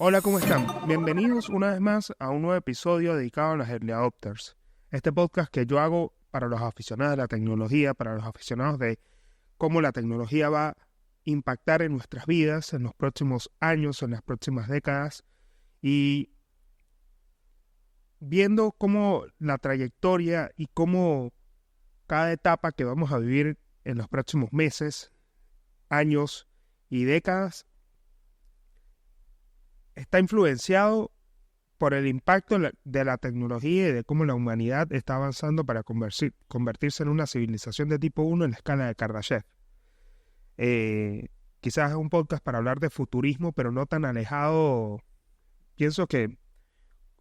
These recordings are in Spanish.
Hola, ¿cómo están? Bienvenidos una vez más a un nuevo episodio dedicado a los Early Adopters. Este podcast que yo hago para los aficionados de la tecnología, para los aficionados de cómo la tecnología va a impactar en nuestras vidas en los próximos años, en las próximas décadas, y viendo cómo la trayectoria y cómo cada etapa que vamos a vivir en los próximos meses, años y décadas está influenciado por el impacto de la tecnología y de cómo la humanidad está avanzando para convertirse en una civilización de tipo 1 en la escala de Kardashev. Quizás es un podcast para hablar de futurismo, pero no tan alejado. Pienso que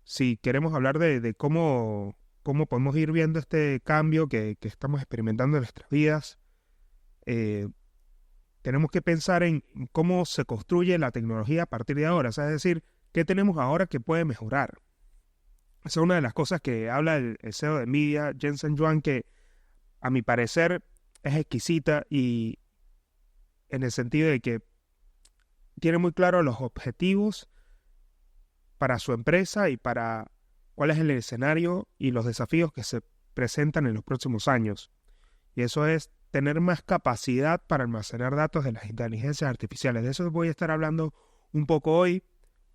si queremos hablar de cómo podemos ir viendo este cambio que estamos experimentando en nuestras vidas, tenemos que pensar en cómo se construye la tecnología a partir de ahora. O sea, es decir, ¿qué tenemos ahora que puede mejorar? Esa es una de las cosas que habla el CEO de Nvidia, Jensen Huang, que a mi parecer es exquisita y en el sentido de que tiene muy claro los objetivos para su empresa y para cuál es el escenario y los desafíos que se presentan en los próximos años. Y eso es tener más capacidad para almacenar datos de las inteligencias artificiales. De eso voy a estar hablando un poco hoy.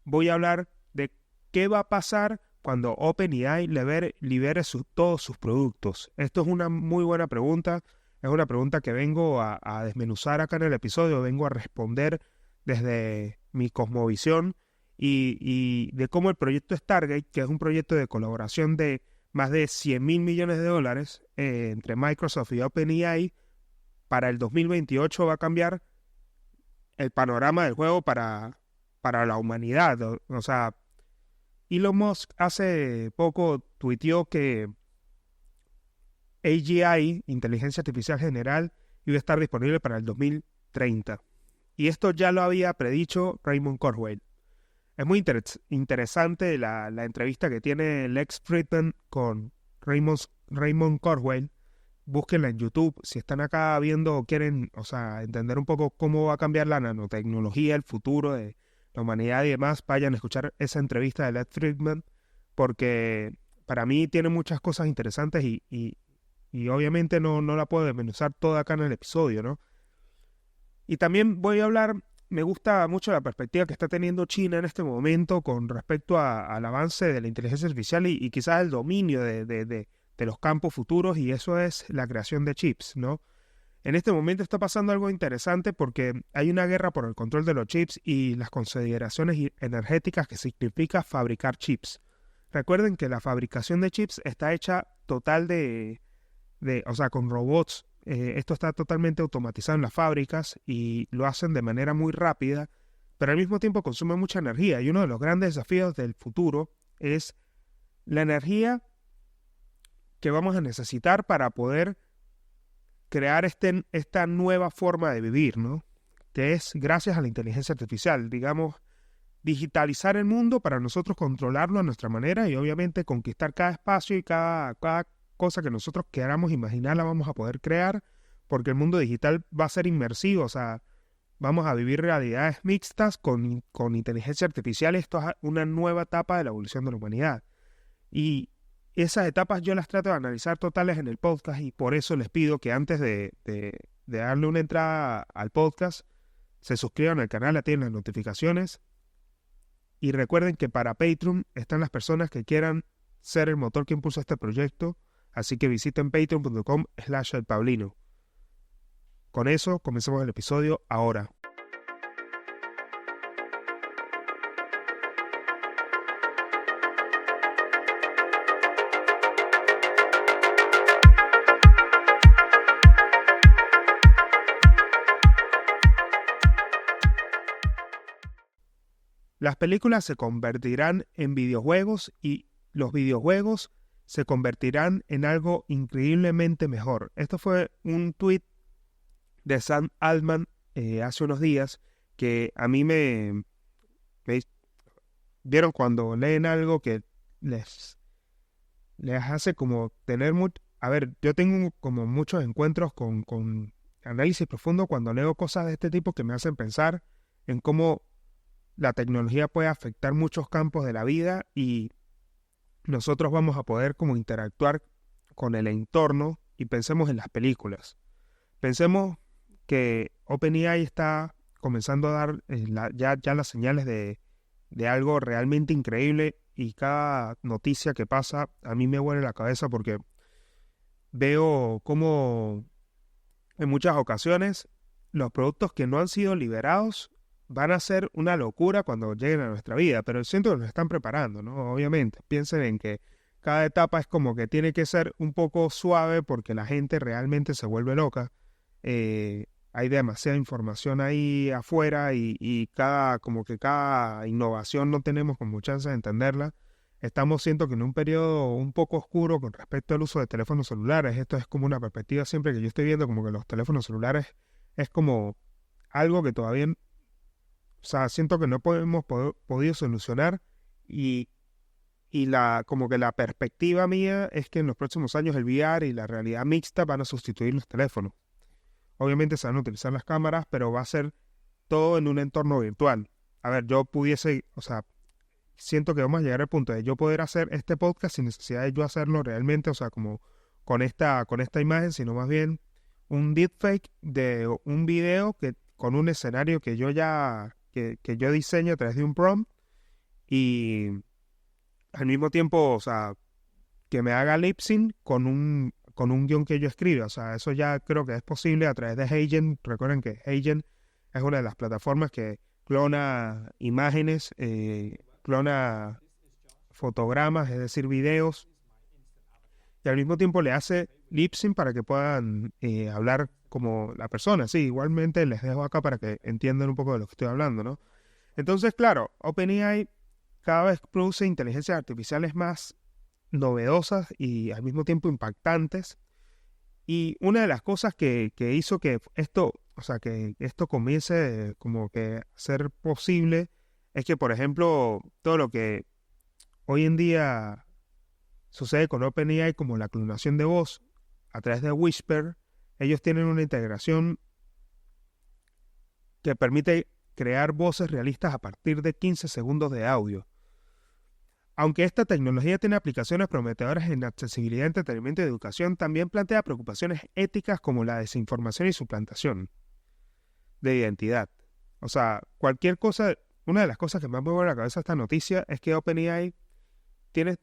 Voy a hablar de qué va a pasar cuando OpenAI libere todos sus productos. Esto es una muy buena pregunta. Es una pregunta que vengo a desmenuzar acá en el episodio. Vengo a responder desde mi cosmovisión y de cómo el proyecto Stargate, que es un proyecto de colaboración de más de $100 mil millones entre Microsoft y OpenAI, para el 2028 va a cambiar el panorama del juego para la humanidad. O sea, Elon Musk hace poco tuiteó que AGI, Inteligencia Artificial General, iba a estar disponible para el 2030. Y esto ya lo había predicho Raymond Kurzweil. Es muy interesante la entrevista que tiene Lex Fridman con Raymond Kurzweil. Búsquenla en YouTube. Si están acá viendo o quieren, entender un poco cómo va a cambiar la nanotecnología, el futuro de la humanidad y demás, vayan a escuchar esa entrevista de Lex Fridman, porque para mí tiene muchas cosas interesantes y obviamente no la puedo desmenuzar toda acá en el episodio, ¿no? Y también voy a hablar, me gusta mucho la perspectiva que está teniendo China en este momento con respecto al avance de la inteligencia artificial y quizás el dominio de los campos futuros, y eso es la creación de chips, ¿no? En este momento está pasando algo interesante porque hay una guerra por el control de los chips y las consideraciones energéticas que significa fabricar chips. Recuerden que la fabricación de chips está hecha total con robots. Esto está totalmente automatizado en las fábricas y lo hacen de manera muy rápida, pero al mismo tiempo consume mucha energía. Y uno de los grandes desafíos del futuro es la energía que vamos a necesitar para poder crear esta nueva forma de vivir, ¿no? Que es gracias a la inteligencia artificial, digamos, digitalizar el mundo para nosotros controlarlo a nuestra manera y obviamente conquistar cada espacio y cada cosa que nosotros queramos imaginar la vamos a poder crear, porque el mundo digital va a ser inmersivo. O sea, vamos a vivir realidades mixtas con inteligencia artificial. Esto es una nueva etapa de la evolución de la humanidad. Y esas etapas yo las trato de analizar totales en el podcast, y por eso les pido que antes de darle una entrada al podcast, se suscriban al canal, activen las notificaciones. Y recuerden que para Patreon están las personas que quieran ser el motor que impulsa este proyecto, así que visiten patreon.com/elpaulino. Con eso, comencemos el episodio ahora. Las películas se convertirán en videojuegos y los videojuegos se convertirán en algo increíblemente mejor. Esto fue un tweet de Sam Altman hace unos días que a mí me vieron cuando leen algo que les hace como tener mucho. A ver, yo tengo como muchos encuentros con análisis profundo cuando leo cosas de este tipo que me hacen pensar en cómo la tecnología puede afectar muchos campos de la vida y nosotros vamos a poder como interactuar con el entorno y pensemos en las películas. Pensemos que OpenAI está comenzando a dar ya las señales de algo realmente increíble y cada noticia que pasa a mí me vuela la cabeza porque veo cómo en muchas ocasiones los productos que no han sido liberados van a ser una locura cuando lleguen a nuestra vida, pero siento que nos están preparando, ¿no? Obviamente, piensen en que cada etapa es como que tiene que ser un poco suave porque la gente realmente se vuelve loca. Hay demasiada información ahí afuera y como que cada innovación no tenemos como chance de entenderla. Estamos siento que en un periodo un poco oscuro con respecto al uso de teléfonos celulares. Esto es como una perspectiva siempre que yo estoy viendo como que los teléfonos celulares es como algo que todavía, o sea, siento que no hemos podido solucionar y, como que la perspectiva mía es que en los próximos años el VR y la realidad mixta van a sustituir los teléfonos. Obviamente se van a utilizar las cámaras, pero va a ser todo en un entorno virtual. A ver, yo pudiese, o sea, siento que vamos a llegar al punto de yo poder hacer este podcast sin necesidad de yo hacerlo realmente, o sea, como con esta imagen, sino más bien un deepfake de un video con un escenario que que yo diseño a través de un prompt y al mismo tiempo, o sea, que me haga lip sync con un guión que yo escriba. O sea, eso ya creo que es posible a través de Agent. Recuerden que Agent es una de las plataformas que clona imágenes, clona fotogramas, es decir, videos, y al mismo tiempo le hace lip sync para que puedan hablar como la persona. Sí, igualmente les dejo acá para que entiendan un poco de lo que estoy hablando, ¿no? Entonces, claro, OpenAI cada vez produce inteligencias artificiales más novedosas y al mismo tiempo impactantes. Y una de las cosas que hizo que esto, o sea, que esto comience como que a ser posible es que, por ejemplo, todo lo que hoy en día sucede con OpenAI como la clonación de voz a través de Whisper, ellos tienen una integración que permite crear voces realistas a partir de 15 segundos de audio. Aunque esta tecnología tiene aplicaciones prometedoras en accesibilidad, entretenimiento y educación, también plantea preocupaciones éticas como la desinformación y suplantación de identidad. O sea, cualquier cosa, una de las cosas que más me mueve la cabeza esta noticia es que OpenAI tiene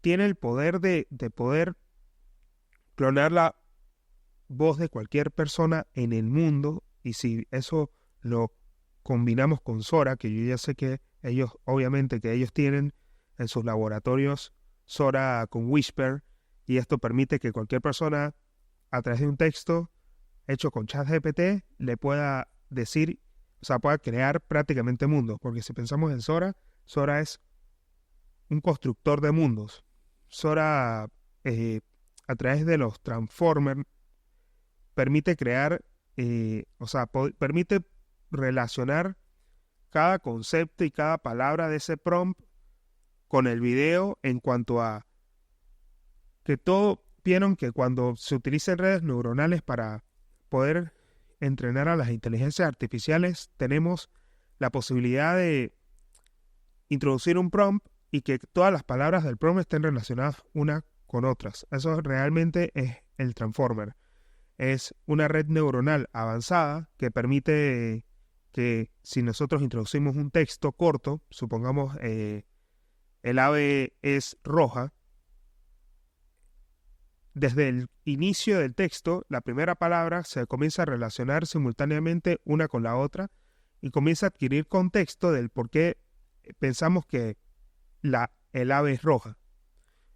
tiene el poder de poder clonar la voz de cualquier persona en el mundo, y si eso lo combinamos con Sora, que yo ya sé que ellos, obviamente que ellos tienen en sus laboratorios Sora con Whisper, y esto permite que cualquier persona a través de un texto hecho con ChatGPT le pueda decir, o sea, pueda crear prácticamente mundos, porque si pensamos en Sora, Sora es un constructor de mundos. Sora, a través de los Transformers, permite crear, o sea, permite relacionar cada concepto y cada palabra de ese prompt con el video en cuanto a que todo vieron que cuando se utilizan redes neuronales para poder entrenar a las inteligencias artificiales, tenemos la posibilidad de introducir un prompt y que todas las palabras del prompt estén relacionadas unas con otras. Eso realmente es el Transformer. Es una red neuronal avanzada que permite que si nosotros introducimos un texto corto, supongamos el ave es roja, desde el inicio del texto, la primera palabra se comienza a relacionar simultáneamente una con la otra y comienza a adquirir contexto del por qué pensamos que el ave es roja.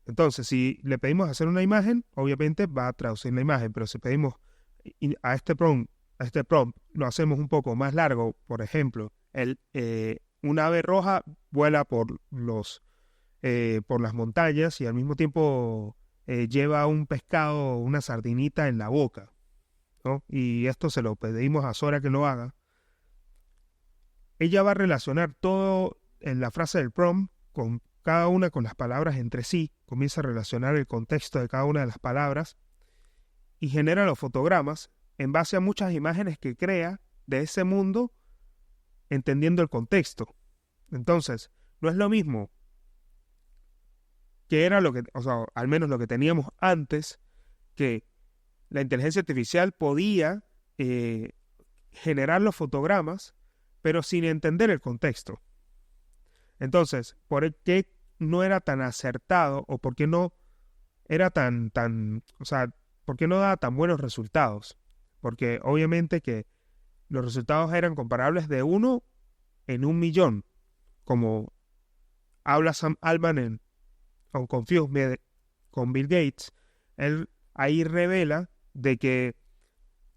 Entonces, si le pedimos hacer una imagen, obviamente va a traducir la imagen, pero si pedimos a este prompt lo hacemos un poco más largo, por ejemplo, un ave roja vuela por las montañas y al mismo tiempo lleva un pescado, una sardinita en la boca, ¿no? Y esto se lo pedimos a Sora que lo haga. Ella va a relacionar todo en la frase del prompt con cada una con las palabras entre sí, comienza a relacionar el contexto de cada una de las palabras y genera los fotogramas en base a muchas imágenes que crea de ese mundo entendiendo el contexto. Entonces, no es lo mismo que era lo que, o sea, al menos lo que teníamos antes, que la inteligencia artificial podía generar los fotogramas, pero sin entender el contexto. Entonces, ¿por qué no era tan acertado o por qué no era o sea, por qué no daba tan buenos resultados? Porque obviamente que los resultados eran comparables de 1 en 1.000.000, como habla Sam Altman en On Confused Me con Bill Gates. Él ahí revela de que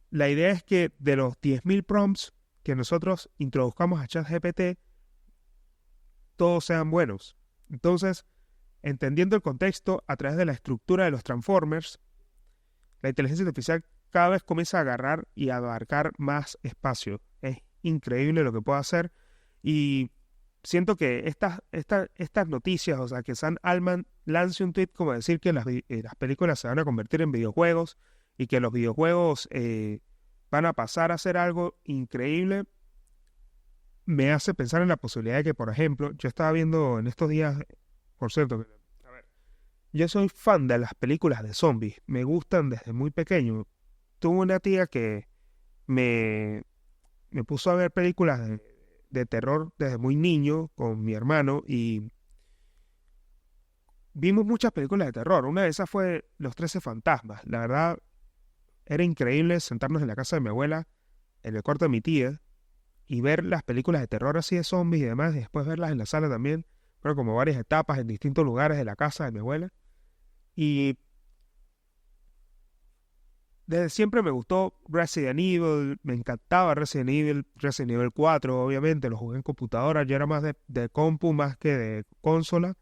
la idea es que de los 10.000 prompts que nosotros introduzcamos a ChatGPT, todos sean buenos. Entonces, entendiendo el contexto a través de la estructura de los transformers, la inteligencia artificial cada vez comienza a agarrar y a abarcar más espacio. Es increíble lo que puede hacer. Y siento que estas noticias, o sea, que Sam Altman lance un tweet como decir que las películas se van a convertir en videojuegos y que los videojuegos van a pasar a ser algo increíble, me hace pensar en la posibilidad de que, por ejemplo, yo estaba viendo en estos días, por cierto, a ver, yo soy fan de las películas de zombies, me gustan desde muy pequeño. Tuve una tía que me puso a ver películas de terror desde muy niño con mi hermano y vimos muchas películas de terror. Una de esas fue Los 13 Fantasmas. La verdad, era increíble sentarnos en la casa de mi abuela, en el cuarto de mi tía, y ver las películas de terror así de zombies y demás, y después verlas en la sala también. Fueron como varias etapas en distintos lugares de la casa de mi abuela. Y desde siempre me gustó Resident Evil, me encantaba Resident Evil 4, obviamente, lo jugué en computadora, yo era más de compu más que de consola.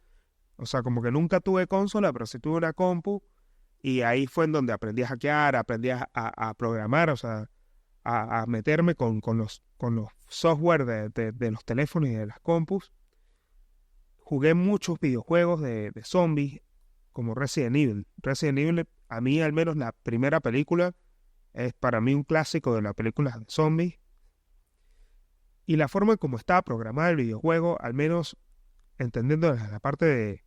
O sea, como que nunca tuve consola, pero sí tuve una compu, y ahí fue en donde aprendí a hackear, aprendí a programar, o sea, a meterme con los software de los teléfonos y de las compus. Jugué muchos videojuegos de zombies, como Resident Evil. Resident Evil, a mí al menos la primera película, es para mí un clásico de las películas de zombies. Y la forma en cómo estaba programado el videojuego, al menos entendiendo la parte de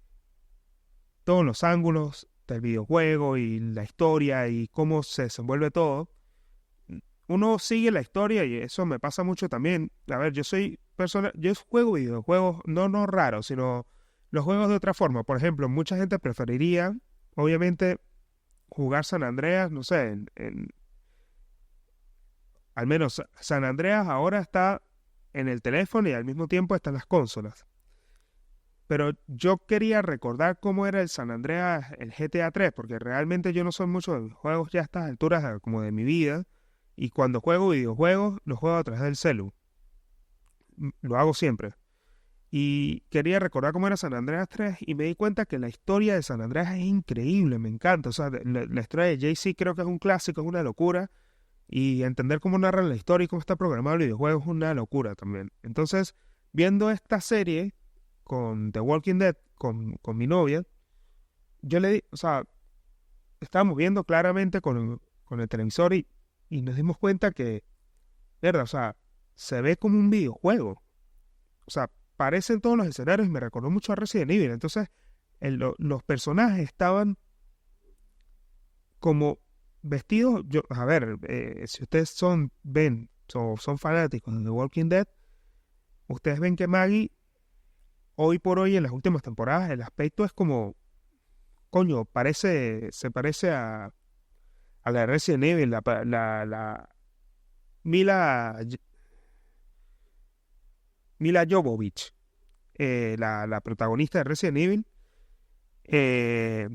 todos los ángulos del videojuego y la historia y cómo se desenvuelve todo, uno sigue la historia y eso me pasa mucho también. A ver, yo juego videojuegos no raros, sino los juegos de otra forma. Por ejemplo, mucha gente preferiría, obviamente, jugar San Andreas, no sé, al menos San Andreas ahora está en el teléfono y al mismo tiempo está en las consolas. Pero yo quería recordar cómo era el San Andreas, el GTA 3, porque realmente yo no soy mucho de juegos ya a estas alturas como de mi vida. Y cuando juego videojuegos, los juego a través del celu. Lo hago siempre. Y quería recordar cómo era San Andreas 3 y me di cuenta que la historia de San Andreas es increíble, me encanta. O sea, la historia de Jay-Z creo que es un clásico, es una locura. Y entender cómo narran la historia y cómo está programado el videojuego es una locura también. Entonces, viendo esta serie con The Walking Dead, con mi novia, yo le di, o sea, estábamos viendo claramente con el televisor y nos dimos cuenta que, verdad, o sea, se ve como un videojuego. O sea, parecen todos los escenarios y me recordó mucho a Resident Evil. Entonces, los personajes estaban como vestidos. A ver, si ustedes son fanáticos de The Walking Dead, ustedes ven que Maggie, hoy por hoy, en las últimas temporadas, el aspecto es como, coño, se parece a la de Resident Evil, la Mila, Mila Jovovich, la protagonista de Resident Evil, eh,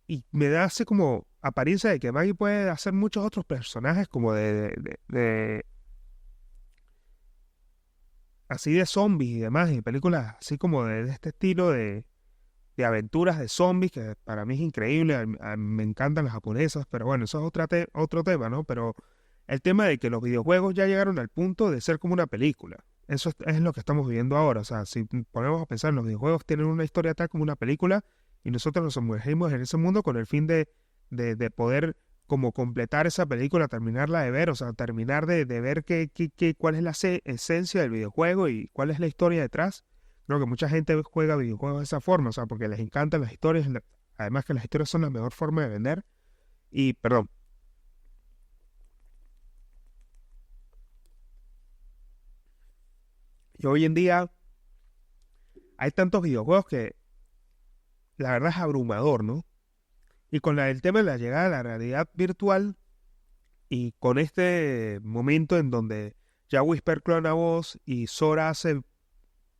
y me da así como apariencia de que Maggie puede hacer muchos otros personajes como así de zombies y demás, y películas así como de este estilo de aventuras de zombies, que para mí es increíble, me encantan las japonesas, pero bueno, eso es otro tema, ¿no? Pero el tema de que los videojuegos ya llegaron al punto de ser como una película. Eso es lo que estamos viviendo ahora. O sea, si ponemos a pensar, los videojuegos tienen una historia tal como una película y nosotros nos sumergimos en ese mundo con el fin de poder como completar esa película, terminarla de ver, o sea, terminar de ver cuál es la esencia del videojuego y cuál es la historia detrás. Creo que mucha gente juega videojuegos de esa forma, o sea, porque les encantan las historias, además que las historias son la mejor forma de vender. Y, perdón, y hoy en día hay tantos videojuegos que la verdad es abrumador, ¿no? Y con el tema de la llegada de la realidad virtual y con este momento en donde ya Whisper clona voz y Sora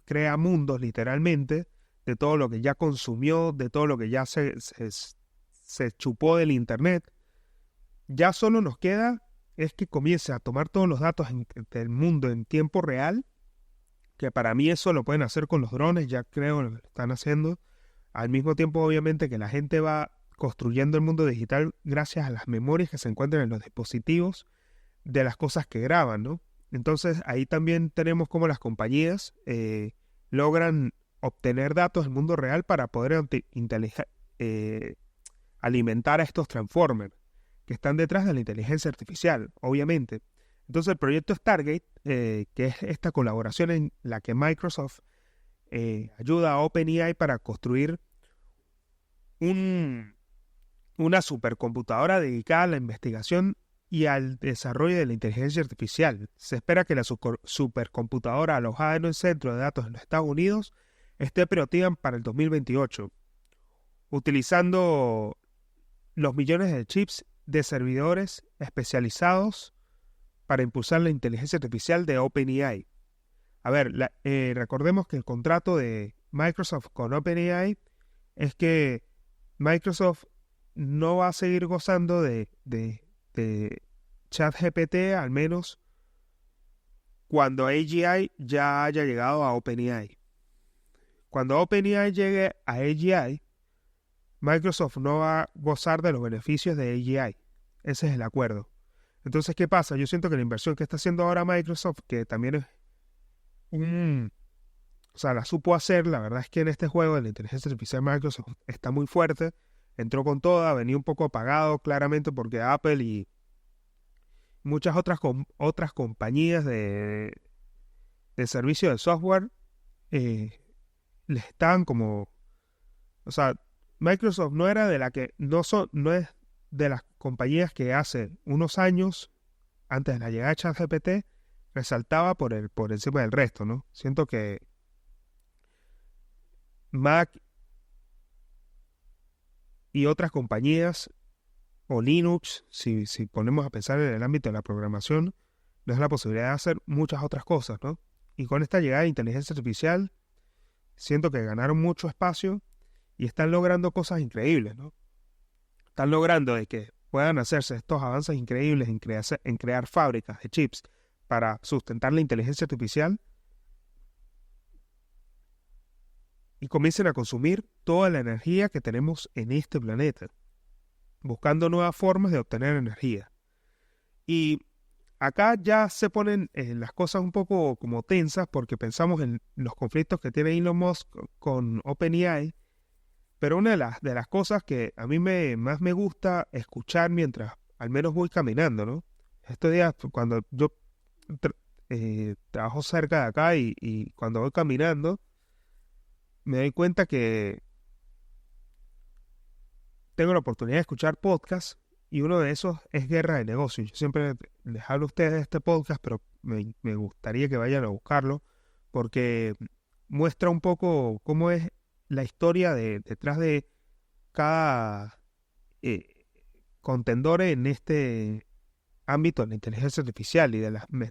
crea mundos literalmente de todo lo que ya consumió, de todo lo que ya se chupó del internet, ya solo nos queda es que comience a tomar todos los datos del mundo en tiempo real, que para mí eso lo pueden hacer con los drones, ya creo que lo están haciendo, al mismo tiempo obviamente que la gente va construyendo el mundo digital gracias a las memorias que se encuentran en los dispositivos de las cosas que graban, ¿no? Entonces ahí también tenemos como las compañías logran obtener datos del mundo real para poder eh, alimentar a estos transformers que están detrás de la inteligencia artificial, obviamente. Entonces el proyecto Stargate, que es esta colaboración en la que Microsoft ayuda a OpenAI para construir un, una supercomputadora dedicada a la investigación y al desarrollo de la inteligencia artificial. Se espera que la supercomputadora alojada en un centro de datos en los Estados Unidos esté operativa para el 2028, utilizando los millones de chips de servidores especializados para impulsar la inteligencia artificial de OpenAI. A ver, recordemos que el contrato de Microsoft con OpenAI es que Microsoft no va a seguir gozando de ChatGPT, al menos cuando AGI ya haya llegado a OpenAI. Cuando OpenAI llegue a AGI, Microsoft no va a gozar de los beneficios de AGI. Ese es el acuerdo. Entonces, ¿qué pasa? Yo siento que la inversión que está haciendo ahora Microsoft, que también es o sea, la supo hacer, la verdad es que en este juego de la inteligencia artificial Microsoft está muy fuerte, entró con toda, venía un poco apagado claramente porque Apple y muchas otras compañías de servicio de software les estaban como, o sea, Microsoft no era de la que, no es de las compañías que hace unos años, antes de la llegada de ChatGPT, resaltaba por encima del resto, ¿no? Siento que Mac y otras compañías, o Linux, si ponemos a pensar en el ámbito de la programación, nos da la posibilidad de hacer muchas otras cosas, ¿no? Y con esta llegada de inteligencia artificial, siento que ganaron mucho espacio y están logrando cosas increíbles, ¿no? Están logrando de que puedan hacerse estos avances increíbles en crear fábricas de chips para sustentar la inteligencia artificial y comiencen a consumir toda la energía que tenemos en este planeta, buscando nuevas formas de obtener energía. Y acá ya se ponen las cosas un poco como tensas porque pensamos en los conflictos que tiene Elon Musk con OpenAI, pero una de las cosas que a mí más me gusta escuchar mientras al menos voy caminando, ¿no? Estos días cuando yo trabajo cerca de acá y cuando voy caminando me doy cuenta que tengo la oportunidad de escuchar podcasts y uno de esos es Guerra de Negocios. Yo siempre les hablo a ustedes de este podcast, pero me gustaría que vayan a buscarlo porque muestra un poco cómo es la historia detrás de cada eh, contendor en este ámbito de la inteligencia artificial y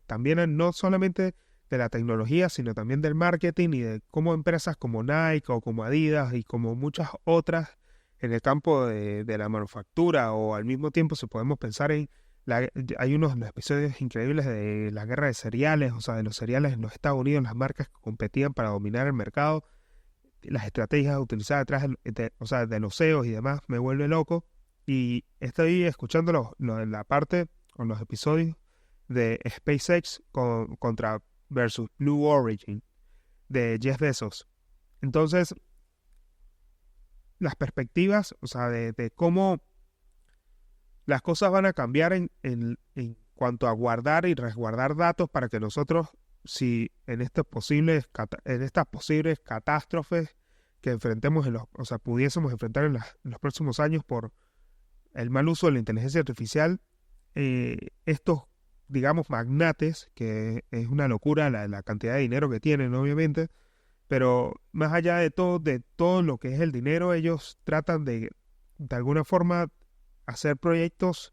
también no solamente de la tecnología, sino también del marketing y de cómo empresas como Nike o como Adidas y como muchas otras en el campo de la manufactura o al mismo tiempo si podemos pensar en hay unos episodios increíbles de la guerra de cereales, o sea, de los cereales en los Estados Unidos, las marcas que competían para dominar el mercado, las estrategias utilizadas detrás o sea, de los CEOs y demás, me vuelve loco. Y estoy escuchando en la parte, con los episodios de SpaceX contra versus Blue Origin de Jeff Bezos. Entonces, las perspectivas, o sea, de cómo las cosas van a cambiar en cuanto a guardar y resguardar datos para que nosotros, si en estas posibles catástrofes que enfrentemos o sea, pudiésemos enfrentar en los próximos años por el mal uso de la inteligencia artificial, estos, digamos, magnates, que es una locura la cantidad de dinero que tienen, obviamente, pero más allá de todo lo que es el dinero, ellos tratan de alguna forma, hacer proyectos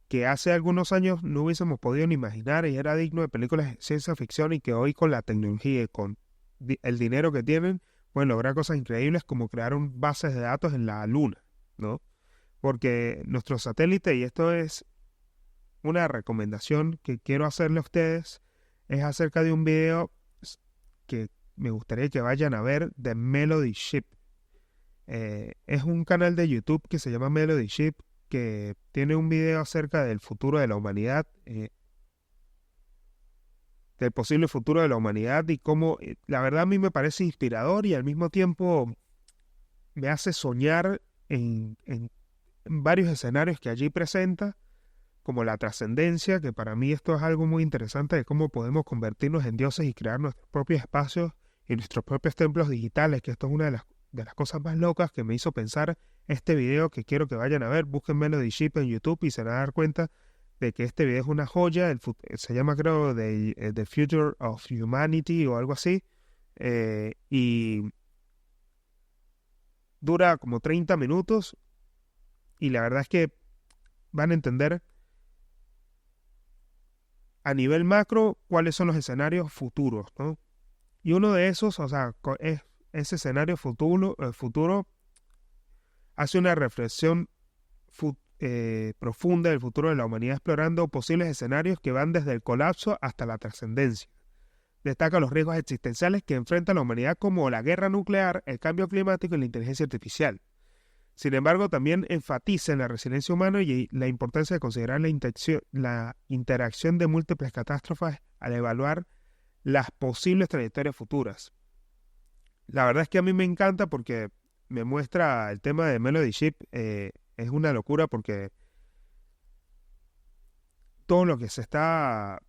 que hace algunos años no hubiésemos podido ni imaginar y era digno de películas de ciencia ficción y que hoy con la tecnología y con el dinero que tienen pueden lograr cosas increíbles como crear bases de datos en la luna, ¿no? Porque nuestro satélite, y esto es una recomendación que quiero hacerle a ustedes, es acerca de un video que me gustaría que vayan a ver de Melody Ship. Es un canal de YouTube que se llama Melody Ship, que tiene un video acerca del futuro de la humanidad, del posible futuro de la humanidad y cómo, la verdad a mí me parece inspirador y al mismo tiempo me hace soñar en varios escenarios que allí presenta, como la trascendencia, que para mí esto es algo muy interesante de cómo podemos convertirnos en dioses y crear nuestros propios espacios y nuestros propios templos digitales, que esto es una de las cosas más locas que me hizo pensar este video que quiero que vayan a ver. Busquen Melody Ship en YouTube y se van a dar cuenta de que este video es una joya. Se llama, creo, The Future of Humanity o algo así. Y dura como 30 minutos y la verdad es que van a entender a nivel macro cuáles son los escenarios futuros, ¿no? Y uno de esos, o sea, ese escenario futuro hace una reflexión profunda del futuro de la humanidad explorando posibles escenarios que van desde el colapso hasta la trascendencia. Destaca los riesgos existenciales que enfrenta la humanidad como la guerra nuclear, el cambio climático y la inteligencia artificial. Sin embargo, también enfatiza en la resiliencia humana y la importancia de considerar la interacción de múltiples catástrofes al evaluar las posibles trayectorias futuras. La verdad es que a mí me encanta porque me muestra el tema de Melody Ship. Es una locura porque todo lo que se está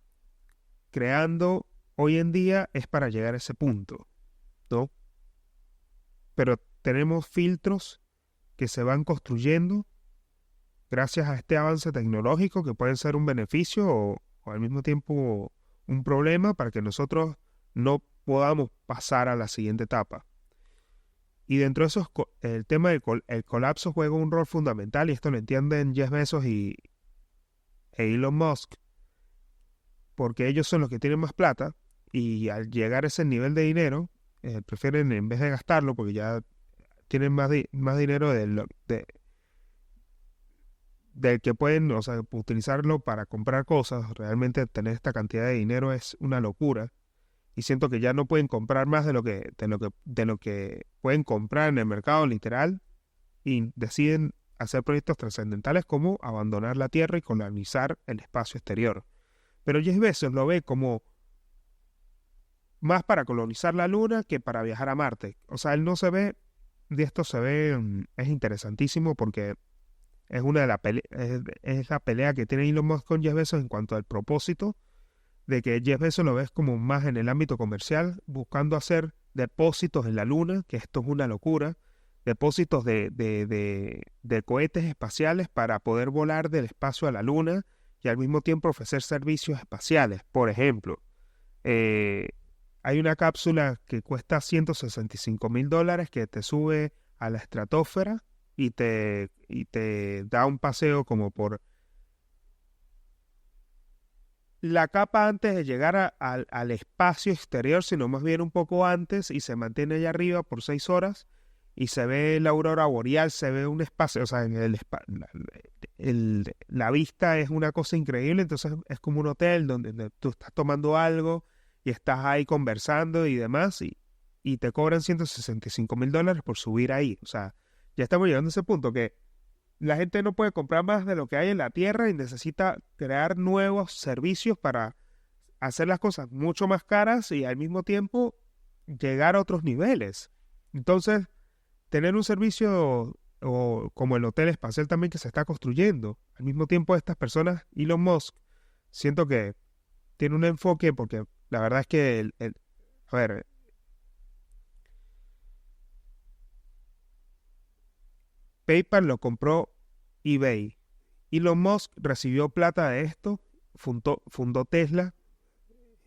creando hoy en día es para llegar a ese punto, ¿no? Pero tenemos filtros que se van construyendo gracias a este avance tecnológico que pueden ser un beneficio o al mismo tiempo un problema para que nosotros no podamos pasar a la siguiente etapa. Y dentro de esos, el tema del el colapso juega un rol fundamental y esto lo entienden Jeff Bezos e Elon Musk, porque ellos son los que tienen más plata y al llegar a ese nivel de dinero, prefieren en vez de gastarlo, porque ya tienen más dinero del que pueden, o sea, utilizarlo para comprar cosas. Realmente tener esta cantidad de dinero es una locura y siento que ya no pueden comprar más de lo que pueden comprar en el mercado literal y deciden hacer proyectos trascendentales como abandonar la Tierra y colonizar el espacio exterior. Pero Jeff Bezos lo ve como más para colonizar la Luna que para viajar a Marte. O sea, él no se ve, de esto se ve, es interesantísimo porque es una de es la pelea que tiene Elon Musk con Jeff Bezos en cuanto al propósito de que Jeff Bezos lo ves como más en el ámbito comercial, buscando hacer depósitos en la Luna, que esto es una locura, depósitos de cohetes espaciales para poder volar del espacio a la Luna y al mismo tiempo ofrecer servicios espaciales. Por ejemplo, hay una cápsula que cuesta $165,000 que te sube a la estratosfera y te da un paseo como por la capa antes de llegar al espacio exterior, sino más bien un poco antes, y se mantiene allá arriba por 6 horas y se ve la aurora boreal, se ve un espacio, o sea, la vista es una cosa increíble. Entonces es como un hotel donde tú estás tomando algo y estás ahí conversando y demás, y te cobran $165,000 por subir ahí. O sea, ya estamos llegando a ese punto que la gente no puede comprar más de lo que hay en la Tierra y necesita crear nuevos servicios para hacer las cosas mucho más caras y al mismo tiempo llegar a otros niveles. Entonces, tener un servicio o como el hotel espacial también que se está construyendo. Al mismo tiempo, estas personas, Elon Musk, siento que tiene un enfoque porque la verdad es que, a ver, PayPal lo compró eBay. Elon Musk recibió plata de esto, fundó Tesla,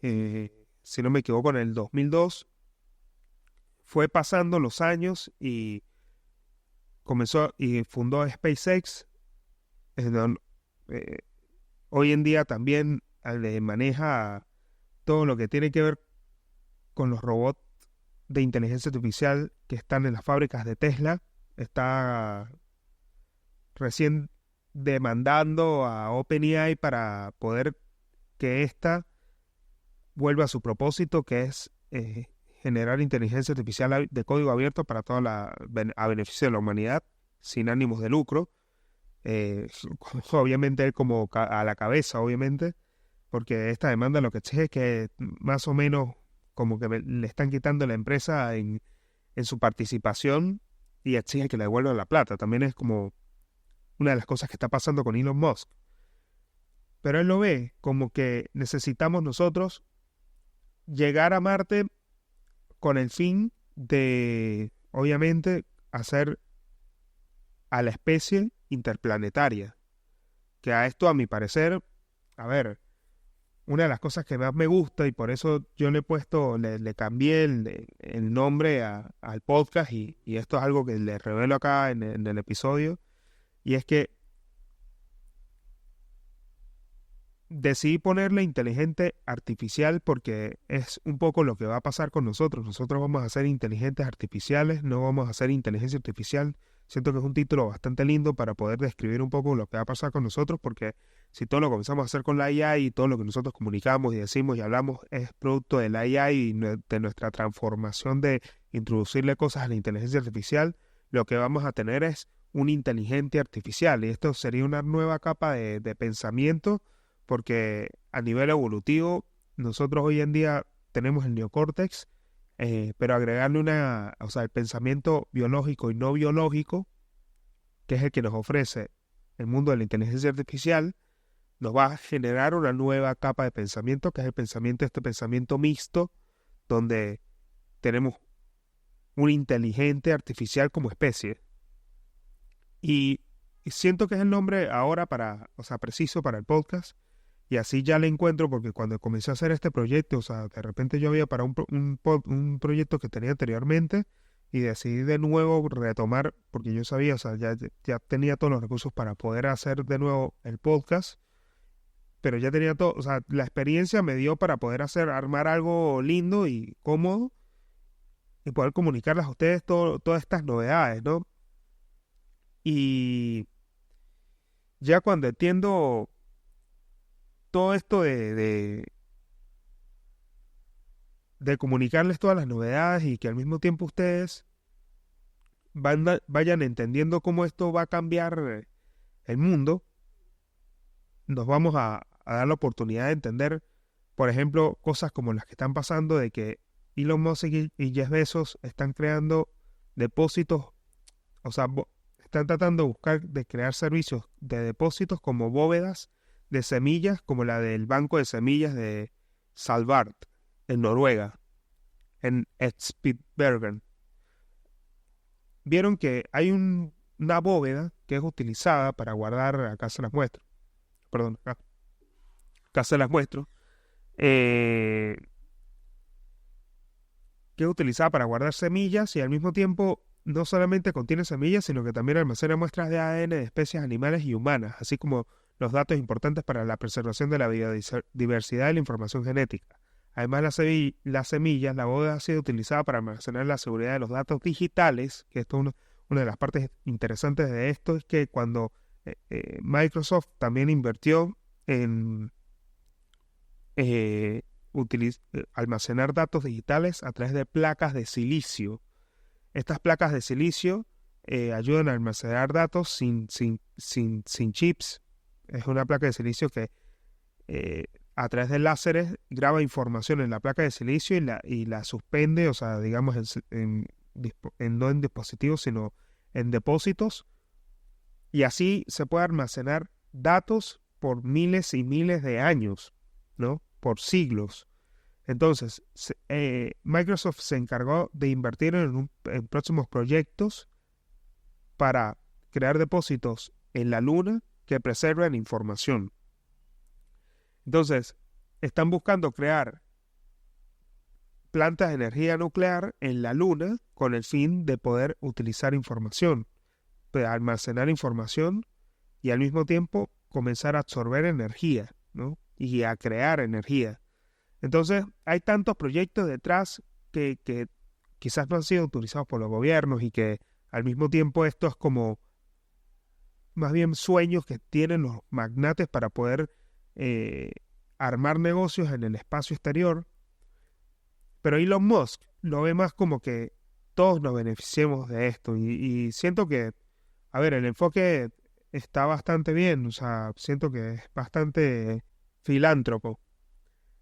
si no me equivoco, en el 2002. Fue pasando los años y comenzó y fundó SpaceX. Eh, Hoy en día también maneja todo lo que tiene que ver con los robots de inteligencia artificial que están en las fábricas de Tesla. Está recién demandando a OpenAI para poder que ésta vuelva a su propósito, que es generar inteligencia artificial de código abierto para a beneficio de la humanidad, sin ánimos de lucro. Obviamente él como a la cabeza, obviamente, porque esta demanda lo que exige es que más o menos como que le están quitando la empresa en su participación y exige que le devuelvan la plata. También es como una de las cosas que está pasando con Elon Musk. Pero él lo ve como que necesitamos nosotros llegar a Marte con el fin de, obviamente, hacer a la especie interplanetaria. Que a esto, a mi parecer, a ver, una de las cosas que más me gusta y por eso yo le cambié el nombre al podcast y esto es algo que les revelo acá en el episodio, y es que decidí ponerle inteligente artificial porque es un poco lo que va a pasar con nosotros. Nosotros vamos a ser inteligentes artificiales, no vamos a ser inteligencia artificial. Siento que es un título bastante lindo para poder describir un poco lo que va a pasar con nosotros, porque si todo lo comenzamos a hacer con la AI y todo lo que nosotros comunicamos y decimos y hablamos es producto de la AI y de nuestra transformación de introducirle cosas a la inteligencia artificial, lo que vamos a tener es un inteligente artificial. Y esto sería una nueva capa de pensamiento, porque a nivel evolutivo nosotros hoy en día tenemos el neocórtex, pero agregarle o sea, el pensamiento biológico y no biológico, que es el que nos ofrece el mundo de la inteligencia artificial, nos va a generar una nueva capa de pensamiento, que es este pensamiento mixto, donde tenemos un inteligente artificial como especie. Y siento que es el nombre ahora o sea, preciso para el podcast. Y así ya le encuentro, porque cuando comencé a hacer este proyecto, o sea, de repente yo había para un proyecto que tenía anteriormente y decidí de nuevo retomar, porque yo sabía, o sea, ya tenía todos los recursos para poder hacer de nuevo el podcast, pero ya tenía todo, o sea, la experiencia me dio para poder armar algo lindo y cómodo y poder comunicarles a ustedes todas estas novedades, ¿no? Y ya cuando entiendo todo esto de comunicarles todas las novedades y que al mismo tiempo ustedes vayan entendiendo cómo esto va a cambiar el mundo, nos vamos a dar la oportunidad de entender, por ejemplo, cosas como las que están pasando de que Elon Musk y Jeff Bezos están creando depósitos, o sea, están tratando de de crear servicios de depósitos como bóvedas de semillas, como la del banco de semillas de Salvard en Noruega, en Spitsbergen. Vieron que hay una bóveda que es utilizada para guardar, acá se las muestro, perdón, acá se las muestro, eh, que es utilizada para guardar semillas y al mismo tiempo no solamente contiene semillas, sino que también almacena muestras de ADN de especies animales y humanas, así como los datos importantes para la preservación de la biodiversidad y la información genética. Además, las semillas, la bóveda ha sido utilizada para almacenar la seguridad de los datos digitales, que esto es una de las partes interesantes de esto, es que cuando Microsoft también invirtió en almacenar datos digitales a través de placas de silicio. Estas placas de silicio ayudan a almacenar datos sin chips. Es una placa de silicio que a través de láseres graba información en la placa de silicio y la suspende, o sea, digamos, no en dispositivos, sino en depósitos, y así se puede almacenar datos por miles y miles de años, ¿no? Por siglos. Entonces, Microsoft se encargó de invertir en próximos proyectos para crear depósitos en la Luna que preserven información. Entonces, están buscando crear plantas de energía nuclear en la Luna con el fin de poder utilizar información, de almacenar información y al mismo tiempo comenzar a absorber energía, ¿no? Y a crear energía. Entonces, hay tantos proyectos detrás que quizás no han sido utilizados por los gobiernos y que al mismo tiempo esto es como más bien sueños que tienen los magnates para poder armar negocios en el espacio exterior. Pero Elon Musk lo ve más como que todos nos beneficiemos de esto y siento que, a ver, el enfoque está bastante bien, o sea, siento que es bastante filántropo.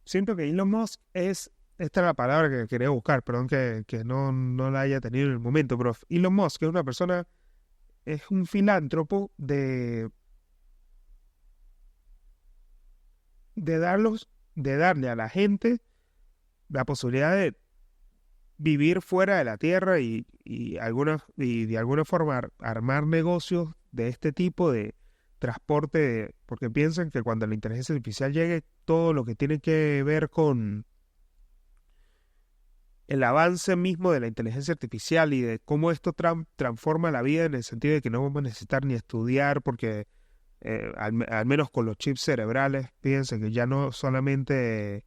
Siento que Elon Musk esta es la palabra que quería buscar, perdón que no la haya tenido en el momento, pero Elon Musk es una persona, es un filántropo de darle a la gente la posibilidad de vivir fuera de la Tierra y de alguna forma armar negocios de este tipo de transporte, porque piensan que cuando la inteligencia artificial llegue, todo lo que tiene que ver con el avance mismo de la inteligencia artificial y de cómo esto transforma la vida en el sentido de que no vamos a necesitar ni estudiar, porque al menos con los chips cerebrales, fíjense que ya no solamente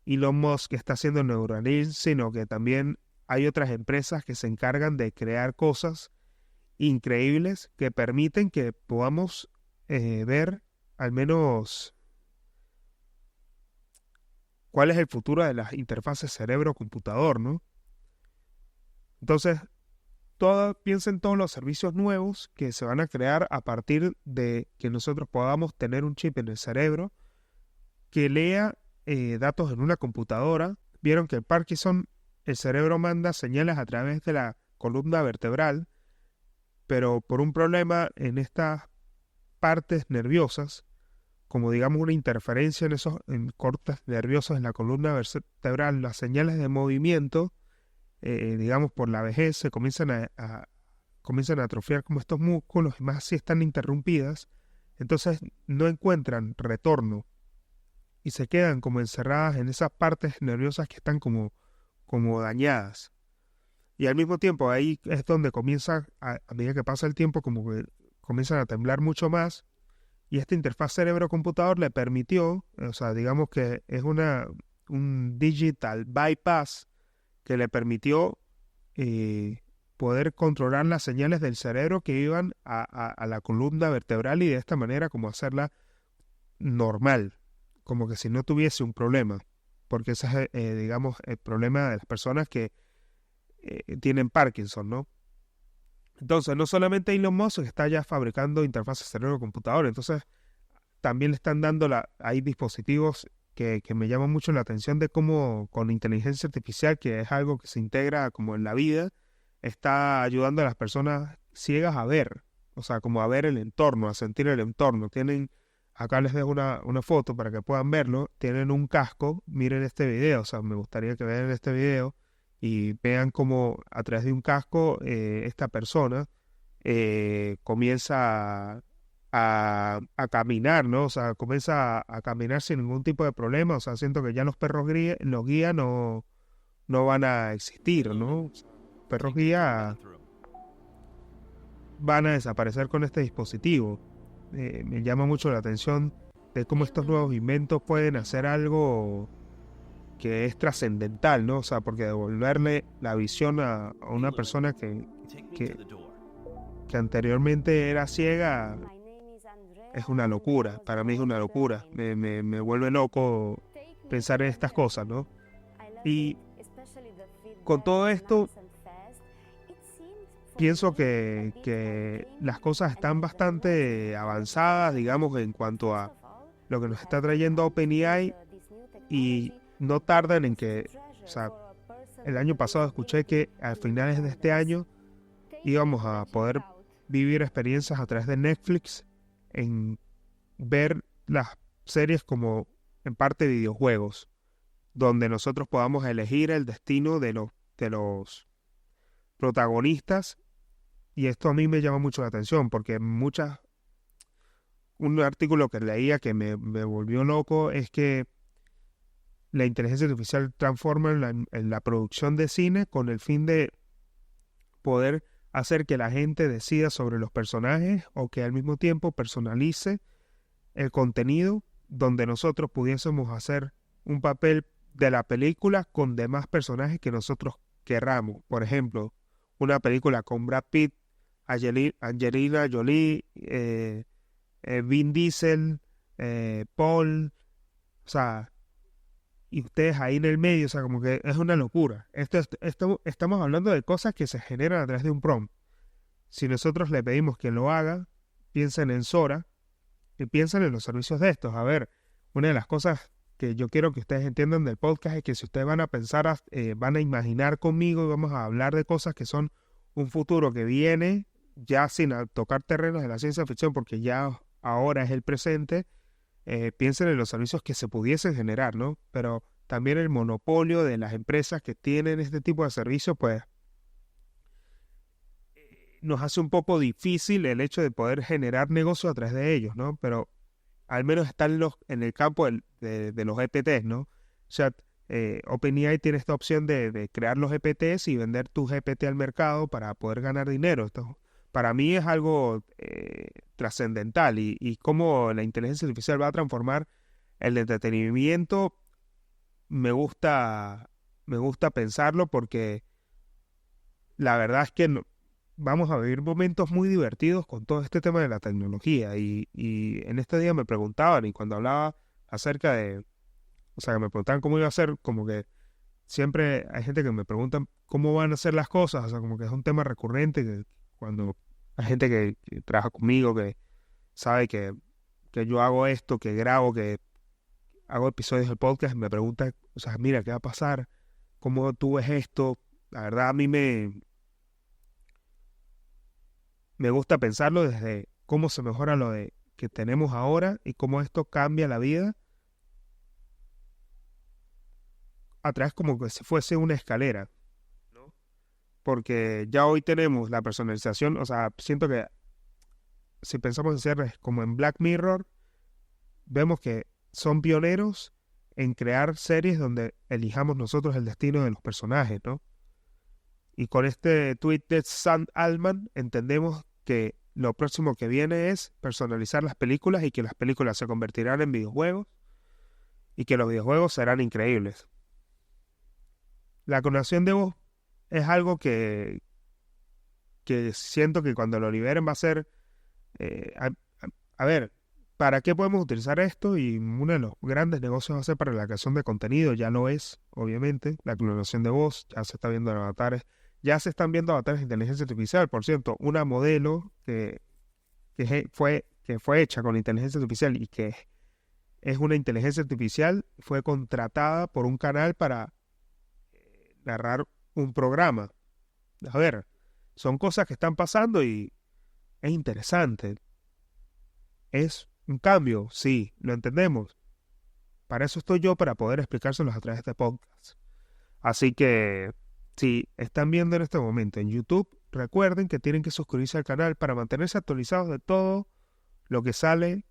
Elon Musk está haciendo Neuralink, sino que también hay otras empresas que se encargan de crear cosas increíbles que permiten que podamos ver al menos cuál es el futuro de las interfaces cerebro-computador, ¿no? Entonces, piensen todos los servicios nuevos que se van a crear a partir de que nosotros podamos tener un chip en el cerebro que lea datos en una computadora. Vieron que en Parkinson el cerebro manda señales a través de la columna vertebral, pero por un problema en estas partes nerviosas, como digamos una interferencia en cortes nerviosos en la columna vertebral, las señales de movimiento, digamos por la vejez, se comienzan a atrofiar como estos músculos, y más si están interrumpidas, entonces no encuentran retorno y se quedan como encerradas en esas partes nerviosas que están como dañadas. Y al mismo tiempo ahí es donde comienza, a medida que pasa el tiempo, como que comienzan a temblar mucho más. Y esta interfaz cerebro-computador le permitió, o sea, digamos que es un digital bypass que le permitió poder controlar las señales del cerebro que iban a la columna vertebral y de esta manera como hacerla normal, como que si no tuviese un problema, porque ese es, digamos, el problema de las personas que tienen Parkinson, ¿no? Entonces, no solamente Elon Musk está ya fabricando interfaces cerebro-computador, entonces también le están dando hay dispositivos que me llaman mucho la atención de cómo con inteligencia artificial, que es algo que se integra como en la vida, está ayudando a las personas ciegas a ver, o sea, como a ver el entorno, a sentir el entorno. Acá les dejo una foto para que puedan verlo, tienen un casco, miren este video, o sea, me gustaría que vean este video y vean cómo a través de un casco esta persona comienza a caminar, ¿no? O sea, comienza a caminar sin ningún tipo de problema. O sea, siento que ya los perros los guía no van a existir, ¿no? Los perros guía van a desaparecer con este dispositivo. Me llama mucho la atención de cómo estos nuevos inventos pueden hacer algo que es trascendental, ¿no? O sea, porque devolverle la visión a una persona que anteriormente era ciega es una locura. Para mí es una locura. Me vuelve loco pensar en estas cosas, ¿no? Y con todo esto, pienso que las cosas están bastante avanzadas, digamos, en cuanto a lo que nos está trayendo OpenAI, y no tardan en que, o sea, el año pasado escuché que a finales de este año íbamos a poder vivir experiencias a través de Netflix, en ver las series como en parte videojuegos, donde nosotros podamos elegir el destino de los protagonistas. Y esto a mí me llama mucho la atención, porque un artículo que leía que me volvió loco es que la inteligencia artificial transforma en la producción de cine con el fin de poder hacer que la gente decida sobre los personajes, o que al mismo tiempo personalice el contenido, donde nosotros pudiésemos hacer un papel de la película con demás personajes que nosotros querramos. Por ejemplo, una película con Brad Pitt, Angelina Jolie, Vin Diesel, Paul, o sea, y ustedes ahí en el medio, o sea, como que es una locura. Estamos hablando de cosas que se generan a través de un prompt. Si nosotros le pedimos que lo haga, piensen en Sora y piensen en los servicios de estos. A ver, una de las cosas que yo quiero que ustedes entiendan del podcast es que si ustedes van a pensar, van a imaginar conmigo, y vamos a hablar de cosas que son un futuro que viene, ya sin tocar terrenos de la ciencia ficción, porque ya ahora es el presente. Piensen en los servicios que se pudiesen generar, ¿no? Pero también el monopolio de las empresas que tienen este tipo de servicios, pues nos hace un poco difícil el hecho de poder generar negocios a través de ellos, ¿no? Pero al menos están en el campo de los EPTs, ¿no? O sea, OpenAI tiene esta opción de crear los EPTs y vender tus EPT al mercado para poder ganar dinero. Esto para mí es algo trascendental, y cómo la inteligencia artificial va a transformar el entretenimiento. Me gusta pensarlo, porque la verdad es que vamos a vivir momentos muy divertidos con todo este tema de la tecnología. Y en este día me preguntaban, y cuando hablaba acerca o sea, que me preguntaban cómo iba a ser, como que siempre hay gente que me pregunta cómo van a ser las cosas, o sea, como que es un tema recurrente, que cuando hay gente que trabaja conmigo, que sabe que yo hago esto, que grabo, que hago episodios del podcast, me pregunta, o sea, mira, ¿qué va a pasar? ¿Cómo tú ves esto? La verdad, a mí me gusta pensarlo desde cómo se mejora lo de que tenemos ahora, y cómo esto cambia la vida a través, como que si fuese una escalera, ¿no? Porque ya hoy tenemos la personalización. O sea, siento que si pensamos en series como en Black Mirror, vemos que son pioneros en crear series donde elijamos nosotros el destino de los personajes, ¿no? Y con este tweet de Sam Altman entendemos que lo próximo que viene es personalizar las películas, y que las películas se convertirán en videojuegos, y que los videojuegos serán increíbles. La clonación de voz es algo que siento que cuando lo liberen va a ser... a ver, ¿para qué podemos utilizar esto? Y uno de los grandes negocios va a ser para la creación de contenido. Ya lo es, obviamente, la clonación de voz. Ya se está viendo en avatares. Ya se están viendo avatares de inteligencia artificial. Por cierto, una modelo que fue hecha con inteligencia artificial, y que es una inteligencia artificial, fue contratada por un canal para narrar un programa. A ver, son cosas que están pasando, y es interesante. Es un cambio, sí, lo entendemos. Para eso estoy yo, para poder explicárselos a través de este podcast. Así que, si están viendo en este momento en YouTube, recuerden que tienen que suscribirse al canal para mantenerse actualizados de todo lo que sale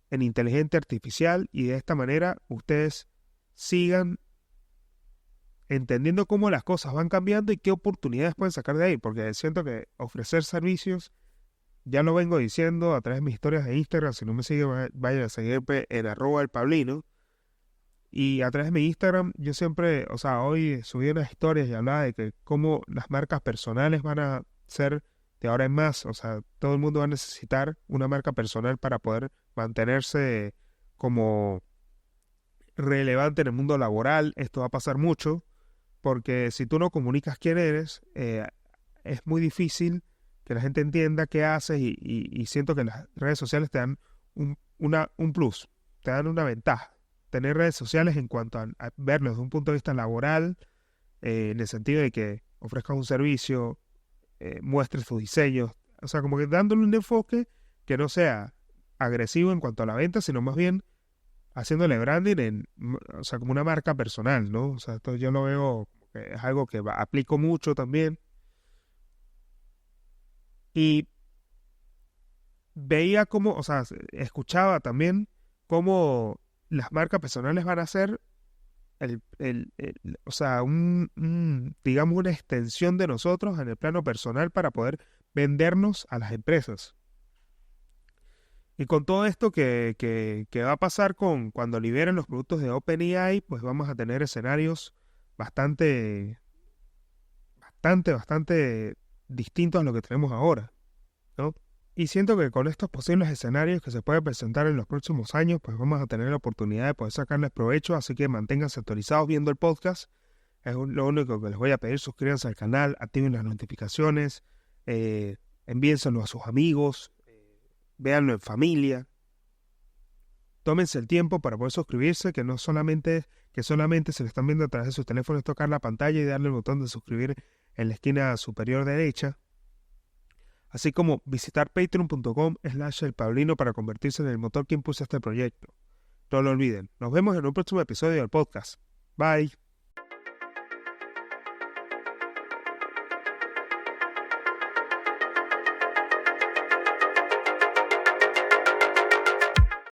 en inteligencia artificial, y de esta manera ustedes sigan entendiendo cómo las cosas van cambiando y qué oportunidades pueden sacar de ahí, porque siento que ofrecer servicios, ya lo vengo diciendo a través de mis historias de Instagram. Si no me siguen, vayan a seguirme en @elpablino. Y a través de mi Instagram, yo siempre, o sea, hoy subí unas historias y hablaba de que cómo las marcas personales van a ser de ahora en más. O sea, todo el mundo va a necesitar una marca personal para poder mantenerse como relevante en el mundo laboral. Esto va a pasar mucho, porque si tú no comunicas quién eres, es muy difícil que la gente entienda qué haces, y siento que las redes sociales te dan un plus, te dan una ventaja. Tener redes sociales en cuanto a verlo desde un punto de vista laboral, en el sentido de que, ofrezcas un servicio, muestres tus diseños, o sea, como que dándole un enfoque que no sea agresivo en cuanto a la venta, sino más bien haciéndole branding o sea, como una marca personal, ¿no? O sea, esto yo lo veo como que es algo que aplico mucho también. Y veía cómo, o sea, escuchaba también cómo las marcas personales van a ser o sea, digamos una extensión de nosotros en el plano personal para poder vendernos a las empresas. Y con todo esto que va a pasar cuando liberen los productos de OpenAI, pues vamos a tener escenarios bastante distintos a lo que tenemos ahora, ¿no? Y siento que con estos posibles escenarios que se pueden presentar en los próximos años, pues vamos a tener la oportunidad de poder sacarles provecho, así que manténganse actualizados viendo el podcast. Lo único que les voy a pedir: suscríbanse al canal, activen las notificaciones, envíenselo a sus amigos, véanlo en familia. Tómense el tiempo para poder suscribirse, que solamente se lo están viendo a través de sus teléfonos, tocar la pantalla y darle el botón de suscribir en la esquina superior derecha. Así como visitar patreon.com/elpablino para convertirse en el motor que impulsa este proyecto. No lo olviden. Nos vemos en un próximo episodio del podcast. Bye.